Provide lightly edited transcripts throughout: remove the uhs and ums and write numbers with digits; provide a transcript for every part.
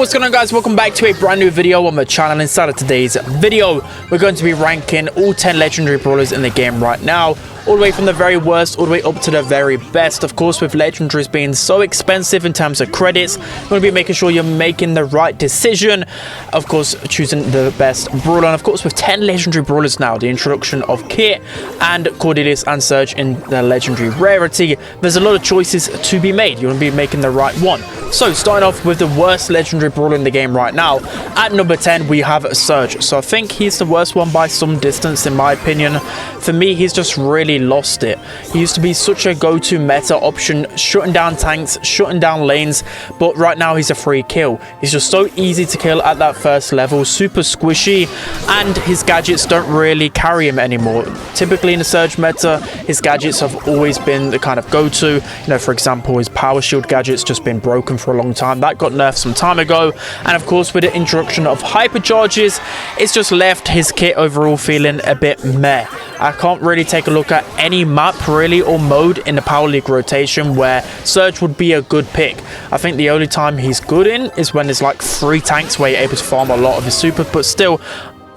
what's going on, guys? Welcome back to a brand new video on my channel. Inside of today's video, we're going to be ranking all 10 legendary brawlers in the game right now, all the way from the very worst all the way up to the very best. Of course, with legendaries being so expensive in terms of credits, we're going to be making sure you're making the right decision, of course choosing the best brawler. And of course, with 10 legendary brawlers now, the introduction of Kit and Cordelia and Serge in the legendary rarity, there's a lot of choices to be made. You want to be making the right one. So starting off with the worst legendary brawler in the game right now, at number 10 we have Serge. So I think he's the worst one by some distance in my opinion. For me, he's just really lost it. He used to be such a go-to meta option, shutting down tanks, shutting down lanes, but right now he's a free kill. He's just so easy to kill at that first level, super squishy, and his gadgets don't really carry him anymore. Typically in the Serge meta, his gadgets have always been the kind of go-to. You know, for example, his power shield gadget's just been broken for a long time. That got nerfed some time ago, and of course with the introduction of hypercharges, it's just left his kit overall feeling a bit meh. I can't really take a look at any map really or mode in the Power League rotation where Serge would be a good pick. I think the only time he's good in is when there's like 3 tanks where you're able to farm a lot of his super, but still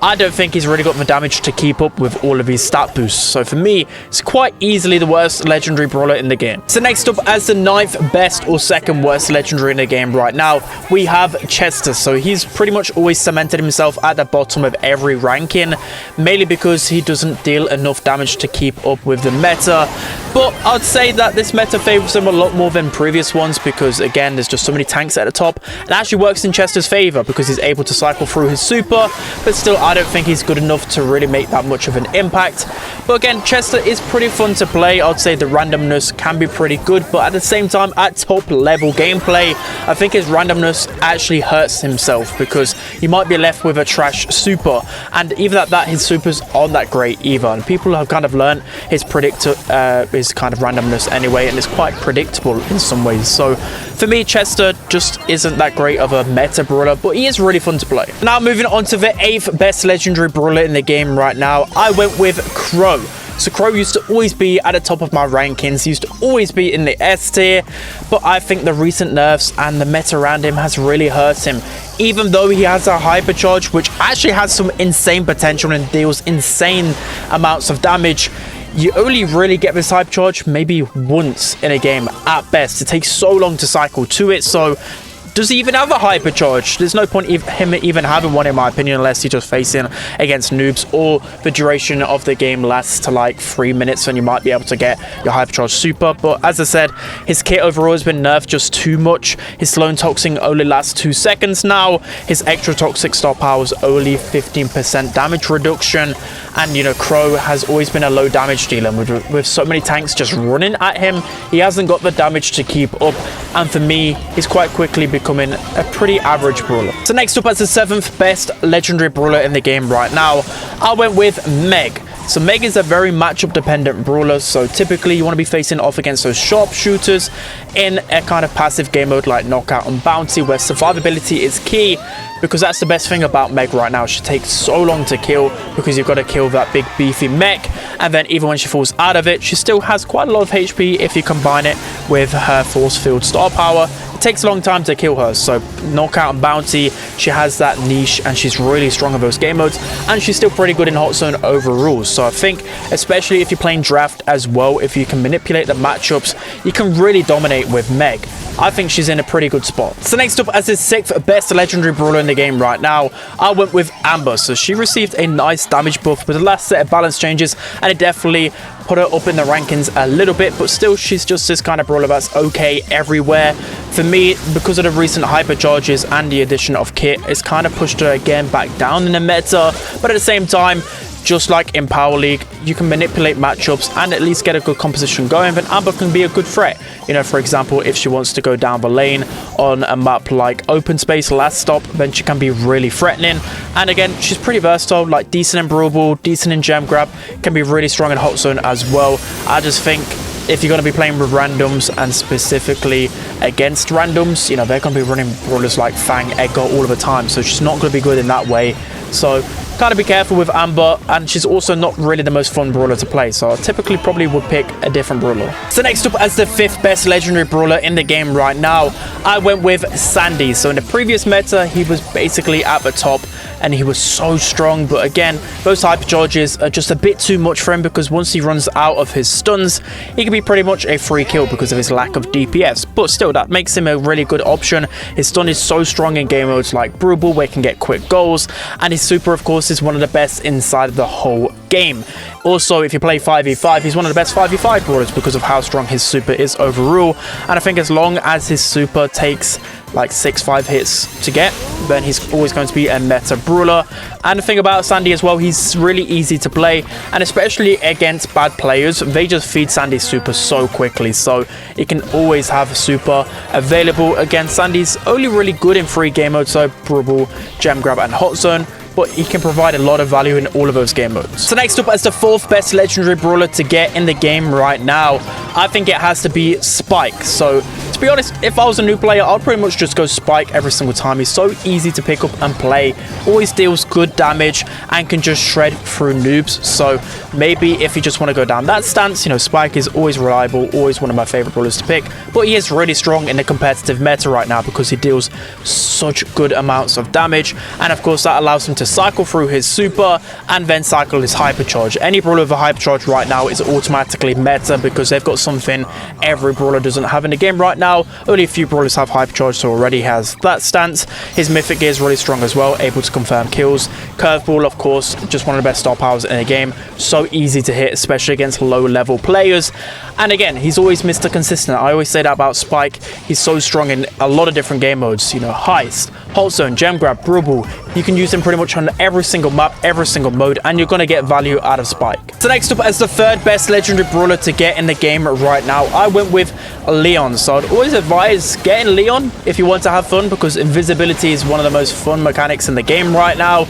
I don't think he's really got the damage to keep up with all of his stat boosts. So for me, it's quite easily the worst legendary brawler in the game. So next up, as the 9th best or 2nd worst legendary in the game right now, we have Chester. So he's pretty much always cemented himself at the bottom of every ranking, mainly because he doesn't deal enough damage to keep up with the meta. But I'd say that this meta favors him a lot more than previous ones because, again, there's just so many tanks at the top. It actually works in Chester's favor because he's able to cycle through his super, but still I don't think he's good enough to really make that much of an impact. But again, Chester is pretty fun to play. I'd say the randomness can be pretty good, but at the same time, at top level gameplay, I think his randomness actually hurts himself because he might be left with a trash super, and even at that, his supers aren't that great either. And people have kind of learned his his kind of randomness anyway, and it's quite predictable in some ways. So for me, Chester just isn't that great of a meta brawler, but he is really fun to play. Now moving on to the 8th best legendary brawler in the game right now, I went with Crow. So Crow used to always be at the top of my rankings, used to always be in the S tier, but I think the recent nerfs and the meta around him has really hurt him. Even though he has a hypercharge, which actually has some insane potential and deals insane amounts of damage, you only really get this hypercharge maybe once in a game at best. It takes so long to cycle to it, so does he even have a hypercharge? There's no point him even having one in my opinion, unless he's just facing against noobs or the duration of the game lasts to like 3 minutes and you might be able to get your hypercharge super. But as I said, his kit overall has been nerfed just too much. His slow and toxic only lasts 2 seconds now. His extra toxic star power is only 15% damage reduction. And you know, Crow has always been a low damage dealer with so many tanks just running at him. He hasn't got the damage to keep up, and for me, he's quite quickly becoming a pretty average brawler. So next up, as the 7th best legendary brawler in the game right now, I went with Meg. So Meg is a very matchup dependent brawler, so typically you want to be facing off against those sharpshooters in a kind of passive game mode like Knockout and Bounty, where survivability is key, because that's the best thing about Meg right now. She takes so long to kill because you've got to kill that big beefy mech, and then even when she falls out of it, she still has quite a lot of HP if you combine it with her force field star power. It takes a long time to kill her, so Knockout and Bounty, she has that niche and she's really strong in those game modes, and she's still pretty good in Hot Zone overall. So I think, especially if you're playing draft as well, if you can manipulate the matchups, you can really dominate with Meg. I think she's in a pretty good spot. So next up, as the 6th best legendary brawler in the game right now, I went with Amber. So she received a nice damage buff with the last set of balance changes, and it definitely put her up in the rankings a little bit, but still she's just this kind of brawler that's okay everywhere. For me, because of the recent hypercharges and the addition of Kit, it's kind of pushed her again back down in the meta, but at the same time, just like in Power League, you can manipulate matchups and at least get a good composition going, then Amber can be a good threat. You know, for example, if she wants to go down the lane on a map like Open Space Last Stop, then she can be really threatening. And again, she's pretty versatile, like decent in Brawl Ball, decent in Gem Grab, can be really strong in Hot Zone as well. I just think if you're going to be playing with randoms, and specifically against randoms, you know, they're going to be running brawlers like Fang, Edgar all of the time, so she's not going to be good in that way. So kind of be careful with Amber, and she's also not really the most fun brawler to play, so I typically probably would pick a different brawler. So next up, as the 5th best legendary brawler in the game right now, I went with Sandy. So in the previous meta, he was basically at the top, and he was so strong, but again, those hypercharges are just a bit too much for him, because once he runs out of his stuns, he can be pretty much a free kill because of his lack of DPS. But still, that makes him a really good option. His stun is so strong in game modes like Brawl, where he can get quick goals, and his super, of course, is one of the best inside of the whole game. Also, if you play 5v5, he's one of the best 5v5 brawlers because of how strong his super is overall, and I think as long as his super takes like 6-5 hits to get, then he's always going to be a meta brawler. And the thing about Sandy as well, he's really easy to play, and especially against bad players, they just feed Sandy's super so quickly, so you can always have super available. Again, Sandy's only really good in 3 game modes, so Brawl, Gem Grab and Hot Zone, but he can provide a lot of value in all of those game modes. So next up, as the 4th best legendary brawler to get in the game right now, I think it has to be Spike. So to be honest, if I was a new player, I'd pretty much just go Spike every single time. He's so easy to pick up and play, always deals good damage, and can just shred through noobs. So maybe if you just want to go down that stance, you know, Spike is always reliable, always one of my favorite brawlers to pick, but he is really strong in the competitive meta right now because he deals such good amounts of damage, and of course that allows him to cycle through his super and then cycle his hypercharge. Any brawler with a hypercharge right now is automatically meta because they've got something every brawler doesn't have in the game right now. Only a few brawlers have hypercharge, so already has that stance. His mythic gear is really strong as well, able to confirm kills. Curveball, of course, just one of the best star powers in the game, so easy to hit, especially against low level players. And again, he's always Mr. Consistent. I always say that about Spike. He's so strong in a lot of different game modes, you know, Heist, Hot Zone, Gem Grab, Brawl. You can use him pretty much on every single map, every single mode, and you're going to get value out of Spike. So next up, as the 3rd best legendary brawler to get in the game right now, I went with Leon. So I'd always advise getting Leon if you want to have fun, because invisibility is one of the most fun mechanics in the game right now.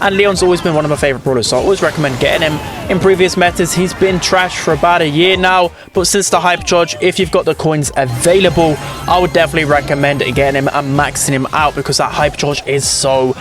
And Leon's always been one of my favorite brawlers, so I always recommend getting him. In previous metas, he's been trash for about a year now, but since the hypercharge, if you've got the coins available, I would definitely recommend getting him and maxing him out, because that hypercharge is so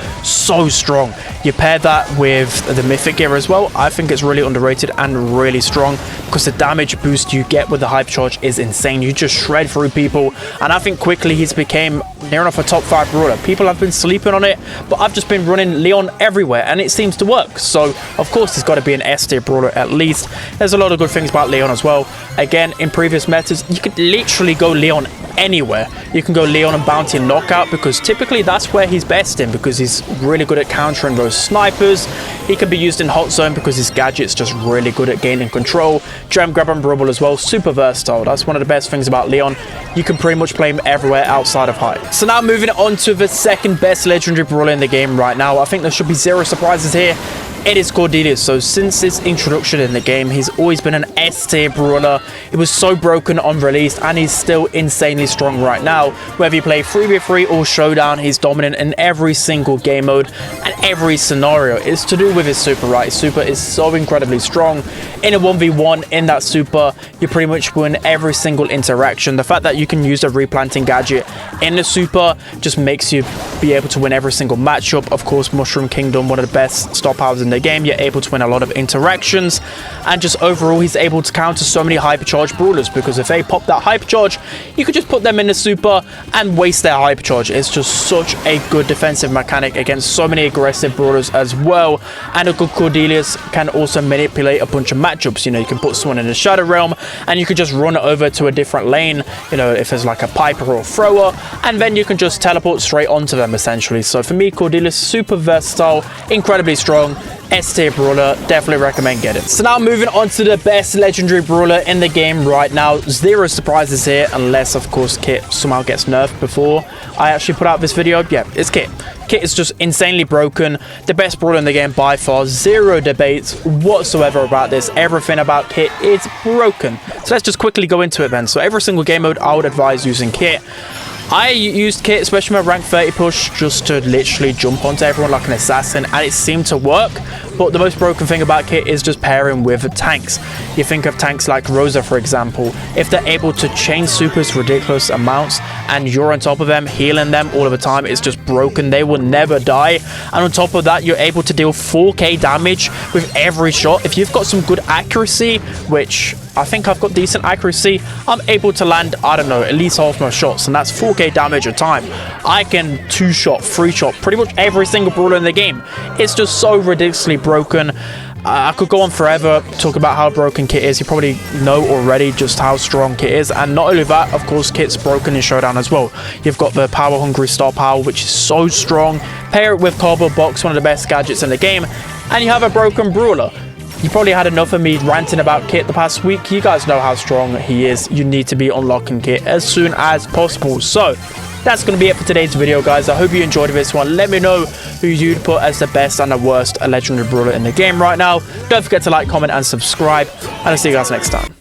strong. You pair that with the mythic gear as well, I think it's really underrated and really strong, because the damage boost you get with the hypercharge is insane. You just shred through people, and I think quickly he's became near enough a top 5 brawler. People have been sleeping on it, but I've just been running Leon everywhere and it seems to work. So of course he's got to be an S tier brawler at least. There's a lot of good things about Leon as well. Again, in previous metas, you could literally go Leon anywhere. You can go Leon and Bounty and Knockout, because typically that's where he's best in, because he's really good at countering those snipers. He can be used in Hot Zone because his gadget's just really good at gaining control. Gem Grab and Brawl as well, super versatile. That's one of the best things about Leon. You can pretty much play him everywhere outside of Height. So now moving on to the 2nd best legendary brawler in the game right now. I think there should be zero surprises here. It is Cordelia. So since his introduction in the game, he's always been an S tier brawler. It was so broken on release, and he's still insanely strong right now. Whether you play 3v3 or showdown, he's dominant in every single game mode and every scenario. It's to do with his super, right? His super is so incredibly strong. In a 1v1, in that super, you pretty much win every single interaction. The fact that you can use a replanting gadget in the super just makes you be able to win every single matchup. Of course, Mushroom Kingdom, one of the best star powers in the game. You're able to win a lot of interactions, and just overall he's able to counter so many hypercharged brawlers, because if they pop that hypercharge, you could just put them in the super and waste their hypercharge. It's just such a good defensive mechanic against so many aggressive brawlers as well. And a good Cordelia can also manipulate a bunch of matchups. You know, you can put someone in the Shadow Realm and you can just run over to a different lane, you know, if there's like a Piper or a Thrower, and then you can just teleport straight onto them essentially. So for me, Cordelia is super versatile, incredibly strong, S tier brawler. Definitely recommend getting it. So now moving on to the best legendary brawler in the game right now. Zero surprises here, unless of course Kit somehow gets nerfed before I actually put out this video. Yeah, it's Kit. Kit is just insanely broken. The best brawler in the game by far. Zero debates whatsoever about this. Everything about Kit is broken. So let's just quickly go into it then. So every single game mode, I would advise using Kit. I used Kit, especially my rank 30 push, just to literally jump onto everyone like an assassin, and it seemed to work. but the most broken thing about Kit is just pairing with tanks. You think of tanks like Rosa, for example. If they're able to chain supers ridiculous amounts and you're on top of them, healing them all of the time, it's just broken. They will never die. And on top of that, you're able to deal 4k damage with every shot. If you've got some good accuracy, which I think I've got decent accuracy, I'm able to land, I don't know, at least half my shots, and that's 4k damage a time. I can 2-shot, 3-shot pretty much every single brawler in the game. It's just so ridiculously broken. I could go on forever talk about how broken Kit is. You probably know already just how strong Kit is. And not only that, of course, Kit's broken in Showdown as well. You've got the Power Hungry Star Power, which is so strong. Pair it with Cardboard Box, one of the best gadgets in the game, and you have a broken brawler. You probably had enough of me ranting about Kit the past week. You guys know how strong he is. You need to be unlocking Kit as soon as possible. So that's going to be it for today's video, guys. I hope you enjoyed this one. Let me know who you'd put as the best and the worst legendary brawler in the game right now. Don't forget to like, comment, and subscribe. And I'll see you guys next time.